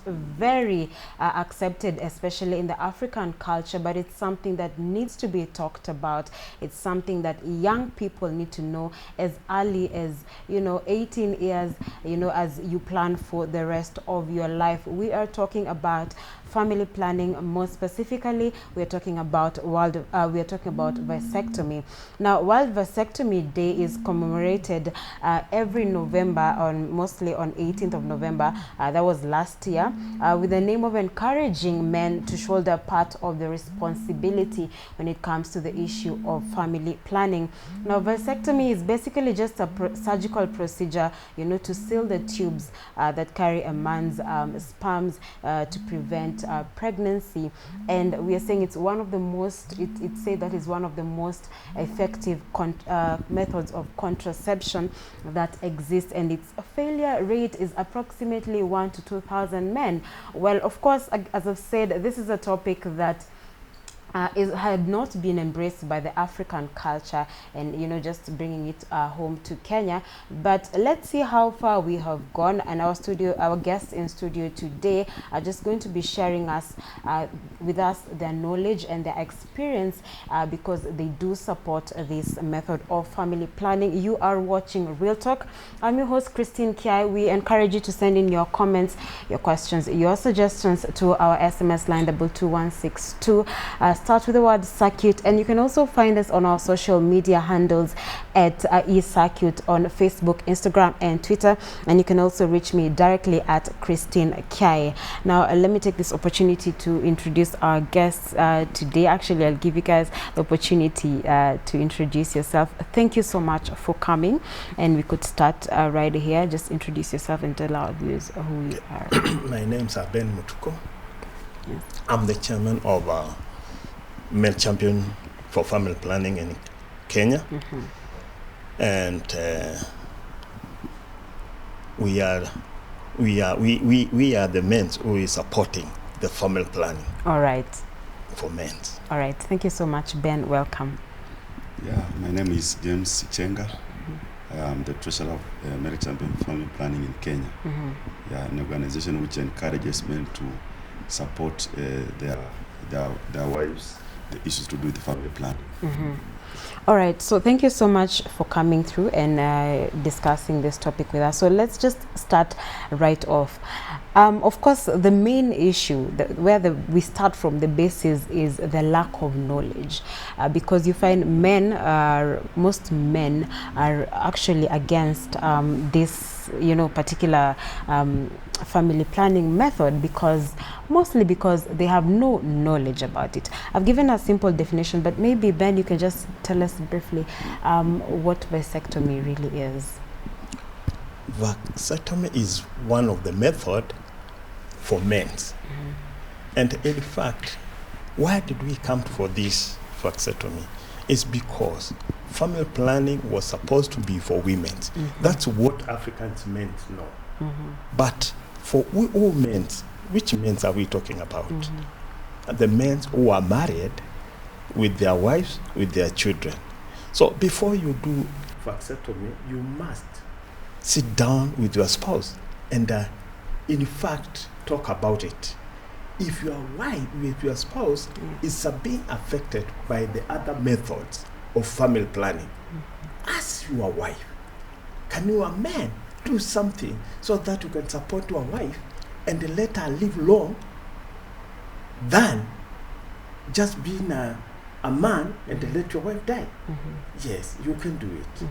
very accepted, especially in the African culture, but it's something that needs to be talked about. It's something that young people need to know as early as 18 years, as you plan for the rest of your life. We are talking about family planning. More specifically, we are talking about vasectomy. Now, World Vasectomy Day is commemorated every November, mostly on 18th of November. That was last year, with the name of encouraging men to shoulder part of the responsibility when it comes to the issue of family planning. Now, vasectomy is basically just a surgical procedure, to seal the tubes that carry a man's sperms to prevent pregnancy. And we are saying it's one of the most, it's said that is one of the most effective methods of contraception that exists, and its failure rate is approximately 1 to 2,000 men. Well, of course, as I've said, this is a topic that had not been embraced by the African culture, and just bringing it home to Kenya. But let's see how far we have gone, and our guests in studio today are just going to be sharing with us their knowledge and their experience, because they do support this method of family planning. You are watching Real Talk. I'm your host, Christine Kiai. We encourage you to send in your comments, your questions, your suggestions to our SMS line 22162. Start with the word circuit, and you can also find us on our social media handles at eCircuit on Facebook, Instagram, and Twitter. And you can also reach me directly at Christine Kiai. Now, let me take this opportunity to introduce our guests today. Actually, I'll give you guys the opportunity to introduce yourself. Thank you so much for coming, and we could start right here. Just introduce yourself and tell our viewers who you are. My name's Ben Mutuko. Yes. I'm the chairman of Male Champion for Family Planning in Kenya. And we are the men who is supporting the family planning. All right. For men. All right. Thank you so much, Ben. Welcome. Yeah, my name is James Chenga. I am the treasurer of Male Champion Family Planning in Kenya. Yeah, an organization which encourages men to support their wives, the issues to do with the family planning. All right, so thank you so much for coming through and discussing this topic with us. So let's just start right off. Of course, the main issue, we start from the basis, is the lack of knowledge, because you find most men are actually against this, particular family planning method, mostly because they have no knowledge about it. I've given a simple definition, but maybe Ben, you can just tell us briefly what vasectomy really is. Vasectomy is one of the methods for men. And in fact, why did we come for this vasectomy? It's because family planning was supposed to be for women. That's what Africans men know. But for we all men, which men are we talking about? The men who are married with their wives, with their children. So before you do vasectomy, you must sit down with your spouse and in fact talk about it. If your wife with your spouse is being affected by the other methods of family planning, ask your wife, can your man do something so that you can support your wife and let her live long, than just being a man and let your wife die? Yes, you can do it.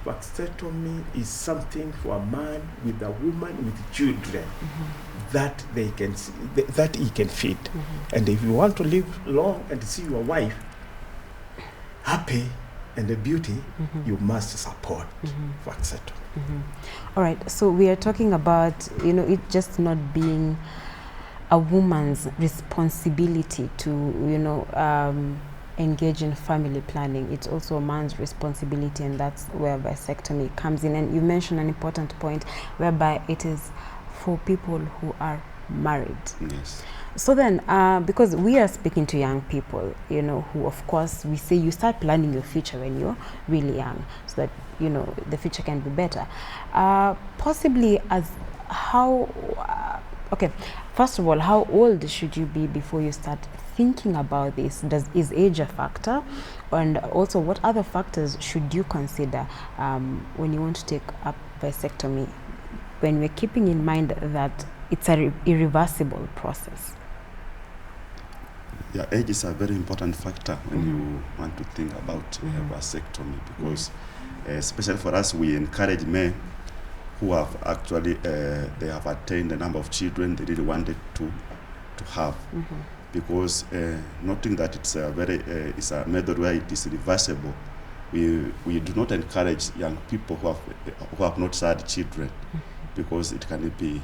Vasectomy is something for a man with a woman with children that they can that he can feed. And if you want to live long and see your wife happy and a beauty, you must support vasectomy. All right, so we are talking about it just not being a woman's responsibility to engage in family planning. It's also a man's responsibility, and that's where vasectomy comes in. And you mentioned an important point whereby it is for people who are married. Yes. So then, because we are speaking to young people, who, of course, we say you start planning your future when you're really young, so that the future can be better. Possibly as how okay, first of all, how old should you be before you start thinking about this? Is age a factor? And also, what other factors should you consider when you want to take up vasectomy, when we're keeping in mind that it's an irreversible process? Yeah, age is a very important factor when you want to think about vasectomy, because especially for us, we encourage men who have actually they have attained the number of children they really wanted to have, because noting that it's a very it's a method where it is reversible, we do not encourage young people who have not had children, because it can be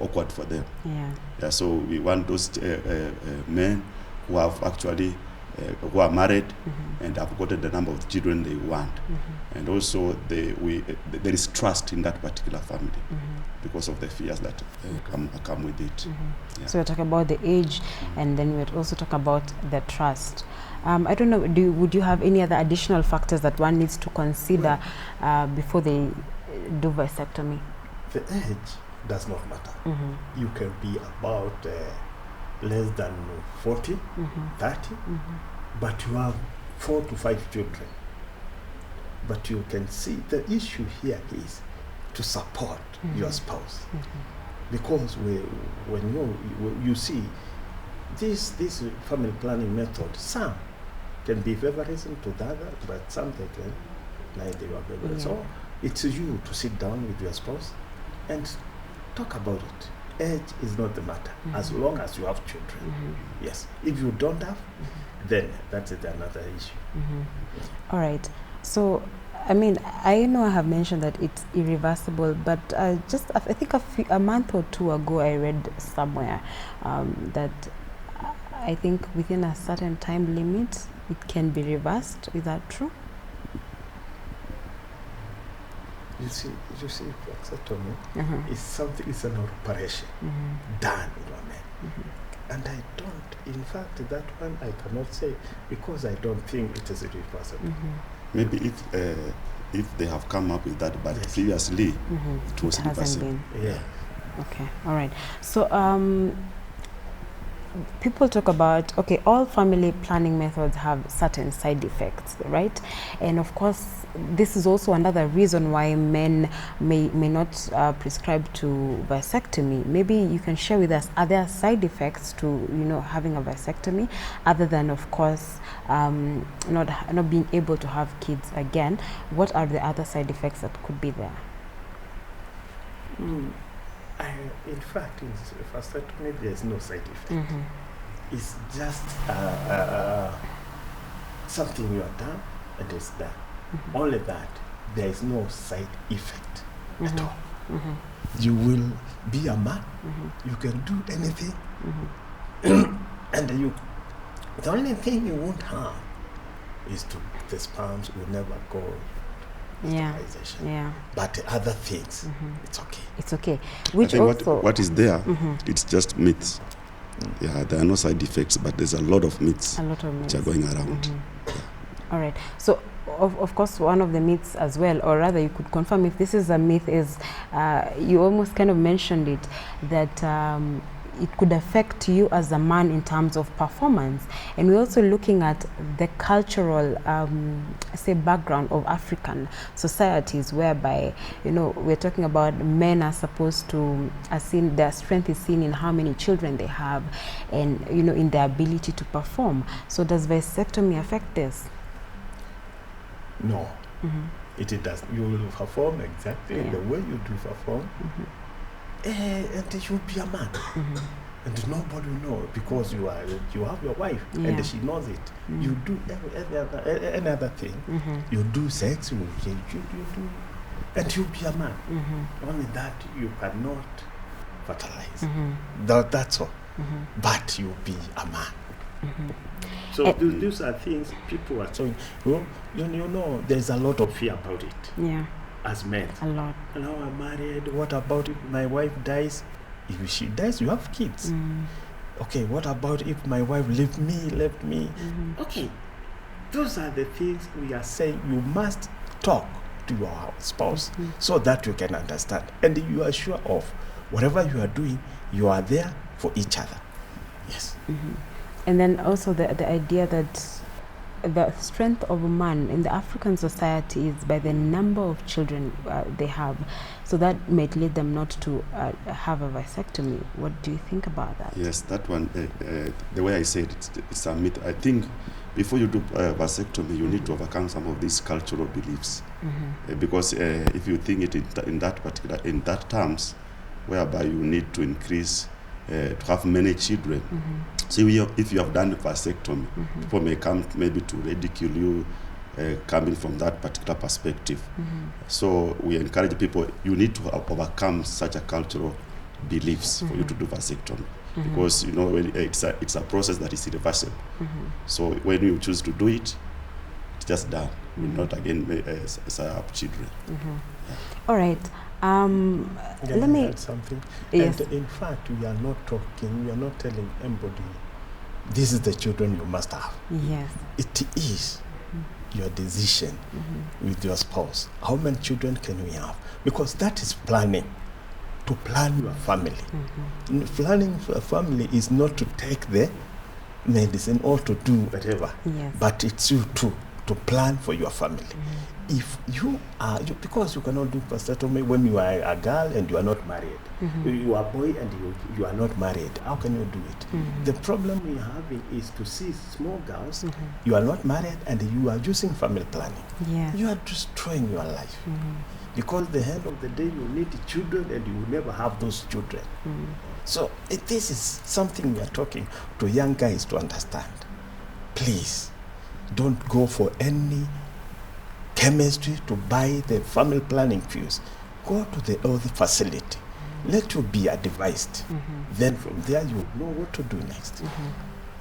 awkward for them. Yeah, so we want those men who have actually who are married and have gotten the number of children they want, and also there is trust in that particular family because of the fears that come with it. Yeah. So we talk about the age, and then we also talk about the trust. I don't know, would you have any other additional factors that one needs to consider before they do vasectomy? The age does not matter. You can be about less than 40, 30, but you have 4 to 5 children. But you can see the issue here is to support your spouse. Because when you see this family planning method, some can be favorism to the other, but some they can neither are favorism. So it's you to sit down with your spouse and talk about it. Age is not the matter, as long as you have children. Yes. If you don't have, then that's another issue. All right. So, I mean, I know I have mentioned that it's irreversible, but I think a month or two ago, I read somewhere that I think within a certain time limit, it can be reversed. Is that true? You see, vasectomy is something. It's an operation done in a man, and I don't. In fact, that one I cannot say because I don't think it is irreversible. Maybe if they have come up with that, but previously it was reversible. Yeah. Okay. All right. So people talk about, all family planning methods have certain side effects, right? And of course, this is also another reason why men may not prescribe to vasectomy. Maybe you can share with us, are there side effects to having a vasectomy, other than, of course, not being able to have kids again? What are the other side effects that could be there? In fact, in vasectomy, there's no side effect. It's just something you are done, and it's done. Only that, there is no side effect at all. You will be a man. You can do anything, and the only thing you won't have is the sperms will never go. But the other things, it's okay. It's okay. Which I think also what is there, it's just myths. Yeah, there are no side effects, but there's a lot of myths which are going around. All right. So, of course, one of the myths as well, or rather you could confirm if this is a myth, is you almost kind of mentioned it, that it could affect you as a man in terms of performance. And we're also looking at the cultural, background of African societies, whereby, we're talking about men are supposed to, their strength is seen in how many children they have, and, in their ability to perform. So does vasectomy affect this? No, it does. You will perform exactly the way you do perform. And you'll be a man, and nobody will know, because you have your wife, and she knows it. You do any other thing. You do sex, you do, and you'll be a man. Only that you cannot fertilize. That's all. But you'll be a man. So these are things people are saying. There's a lot of fear about it. Yeah. As men. A lot. Now I'm married. What about if my wife dies? If she dies, you have kids. Okay, what about if my wife left me? Okay, those are the things we are saying. You must talk to your spouse so that you can understand. And you are sure of whatever you are doing, you are there for each other. Yes. And then also the idea that the strength of a man in the African society is by the number of children they have. So that might lead them not to have a vasectomy. What do you think about that? Yes, that one, the way I said it's a myth. I think before you do vasectomy, you need to overcome some of these cultural beliefs. Because if you think it in that terms, whereby you need to increase, to have many children. So if you have done vasectomy, people may come maybe to ridicule you, coming from that particular perspective. So we encourage people, you need to overcome such a cultural beliefs for you to do vasectomy. Because you know it's a process that is irreversible. So when you choose to do it, it's just done. You will not again have children. All right. Let me add something. Yes. And in fact, we are not telling anybody this is the children you must have. Yes. It is your decision with your spouse. How many children can we have? Because that is planning. To plan your family. Planning for a family is not to take the medicine or to do whatever, but it's you to plan for your family. If you are, because you cannot do vasectomy when you are a girl and you are not married. You are a boy and you are not married. How can you do it? The problem we are having is to see small girls, you are not married and you are using family planning. You are destroying your life. Because at the end of the day, you need children and you will never have those children. So this is something we are talking to young guys to understand. Please, don't go for any chemistry to buy the family planning pills. Go to the other facility. Let you be advised. Then from there, you will know what to do next.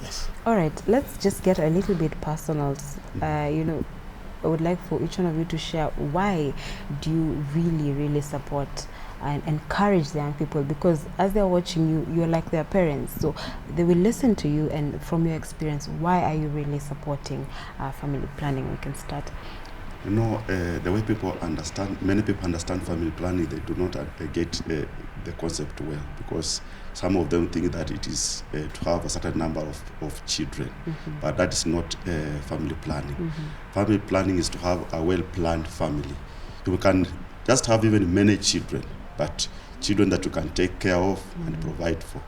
Yes. All right, let's just get a little bit personal. I would like for each one of you to share why do you really support and encourage the young people, because as they're watching you, you're like their parents, so they will listen to you, and from your experience, why are you really supporting family planning? We can start. You know, the way many people understand family planning, they do not get the concept well, because some of them think that it is to have a certain number of children, but that is not family planning. Family planning is to have a well-planned family. You can just have even many children, but children that you can take care of and provide for.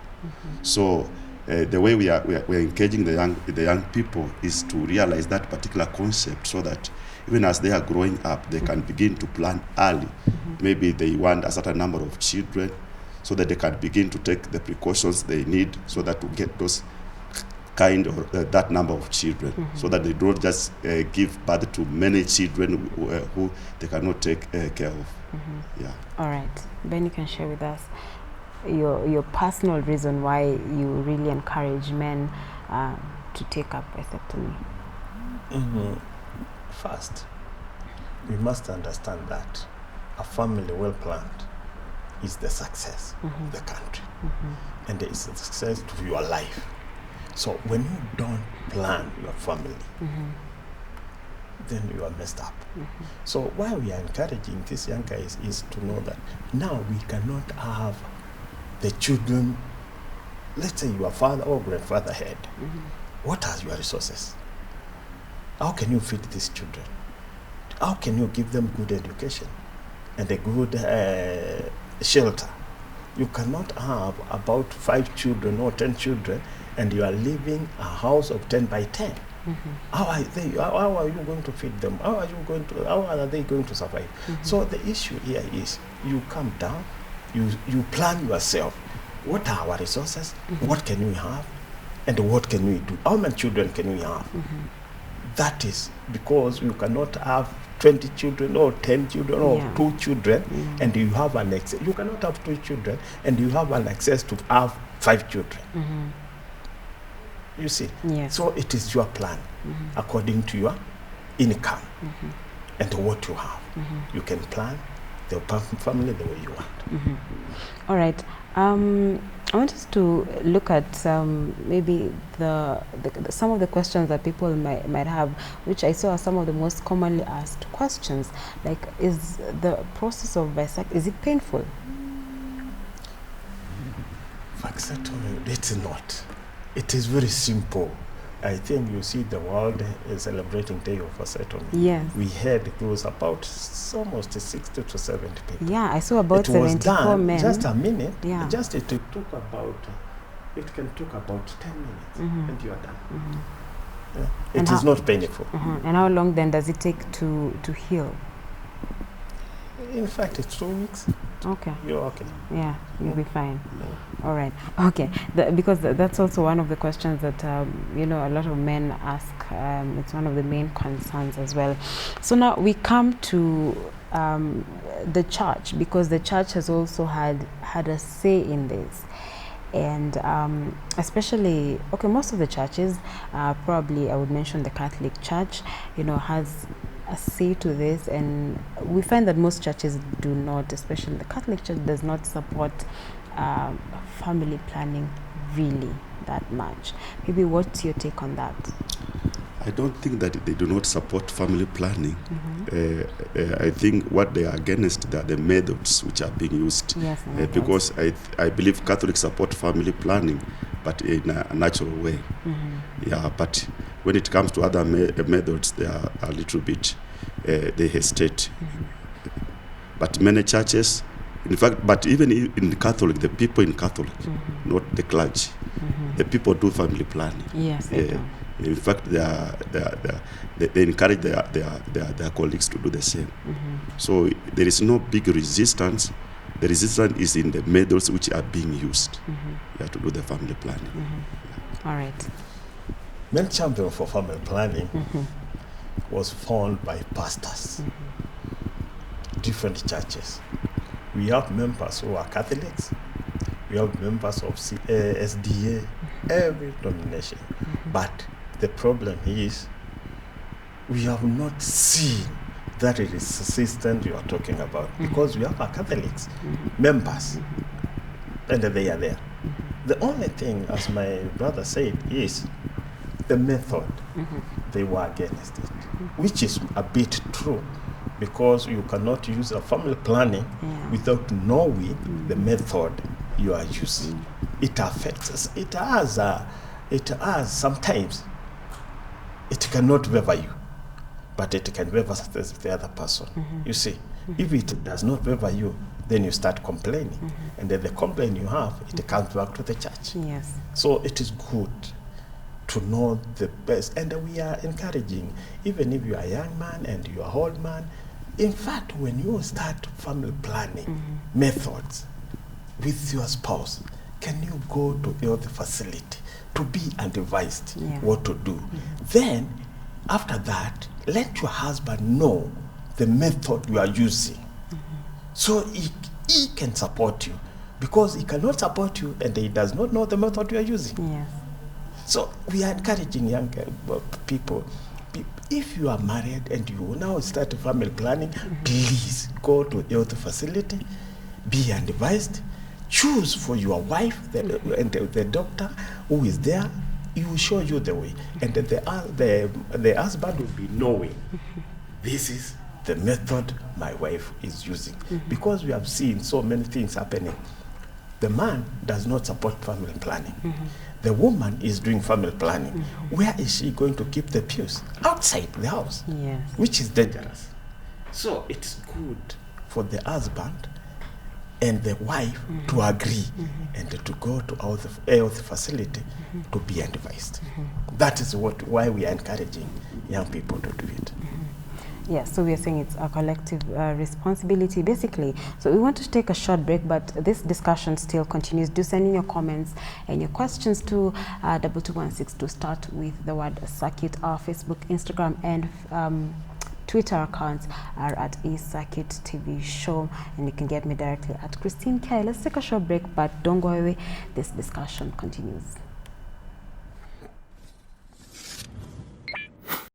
So the way we are engaging the young people is to realize that particular concept, so that even as they are growing up, they can begin to plan early. Maybe they want a certain number of children, so that they can begin to take the precautions they need, so that to get those kind or that number of children, so that they don't just give birth to many children who they cannot take care of. Yeah. All right, Ben, you can share with us your personal reason why you really encourage men to take up vasectomy. First, we must understand that a family well planned is the success of the country, and it's a success to your life. So when you don't plan your family, then you are messed up. So why we are encouraging these young guys is to know that now we cannot have the children. Let's say your father or grandfather had. What are your resources? How can you feed these children? How can you give them good education and a good shelter? You cannot have about 5 children or 10 children and you are living a house of 10 by 10. How are you going to feed them? How are they going to survive? So the issue here is you come down, you plan yourself. What are our resources? What can we have? And what can we do? How many children can we have? That is because you cannot have 20 children or 10 children or 2 children and you have an access. You cannot have 2 children and you have an access to have 5 children. You see? Yes. So it is your plan according to your income and what you have. You can plan the family the way you want. All right. I want us to look at maybe some of the questions that people might have, which I saw are some of the most commonly asked questions. Like, is the process of vasectomy, is it painful? vasectomy, it's not. It is very simple. I think you see the world is celebrating Day of Vasectomy. Yes. We had, it was about almost 60 to 70 people. Yeah, I saw about it was 74 done men. just a minute. Yeah. Just it took about, it can took about 10 minutes and you are done. Yeah. It is not painful. And how long then does it take to heal? In fact, it's 2 weeks. Okay. You're okay. Yeah, you'll be fine. All right. Okay. Because that's also one of the questions that a lot of men ask. It's one of the main concerns as well. So now we come to the church, because the church has also had a say in this. And especially, most of the churches, probably I would mention the Catholic Church, has a say to this, and we find that most churches do not, especially the Catholic Church, does not support family planning really that much. Maybe what's your take on that? I don't think that they do not support family planning. I think what they are against are the methods which are being used. Yes, because I believe Catholics support family planning, but in a natural way. Yeah, but when it comes to other methods, they are a little bit, they hesitate. But many churches, in fact, but even in Catholic, the people in Catholic, not the clergy, the people do family planning. Yes, they do. In fact, they encourage their colleagues to do the same. So there is no big resistance. The resistance is in the methods which are being used to do the family planning. All right. Men Champion for Family Planning was formed by pastors, different churches. We have members who are Catholics. We have members of SDA, every denomination. But the problem is we have not seen that resistance you are talking about, because we have our Catholics members and they are there. The only thing, as my brother said, is the method. They were against it, which is a bit true, because you cannot use a family planning without knowing the method you are using. It affects us. It has sometimes, it cannot favor you, but it can favor the other person. You see, if it does not favor you, then you start complaining. And then the complaint you have, it comes back to the church. Yes. So it is good to know the best. And we are encouraging, even if you are a young man and you are old man, in fact, when you start family planning methods with your spouse, can you go to health facility to be advised what to do? Then, after that, let your husband know the method you are using. So he can support you, because he cannot support you and he does not know the method you are using. Yes. So we are encouraging young people, if you are married and you now start family planning, please go to health facility, be advised, choose for your wife and the doctor who is there. He will show you the way, and the husband will be knowing this is the method my wife is using, because we have seen so many things happening. The man does not support family planning. The woman is doing family planning. Where is she going to keep the pills? Outside the house, which is dangerous. So it's good for the husband and the wife to agree and to go to our health facility to be advised. That is why we are encouraging young people to do it. Yes, so we are saying it's a collective responsibility, basically. So we want to take a short break, but this discussion still continues. Do send in your comments and your questions to 22162 to start with the word circuit. Our Facebook, Instagram, and Twitter accounts are at eCircuit TV Show, and you can get me directly at Christine K. Let's take a short break, but don't go away. This discussion continues.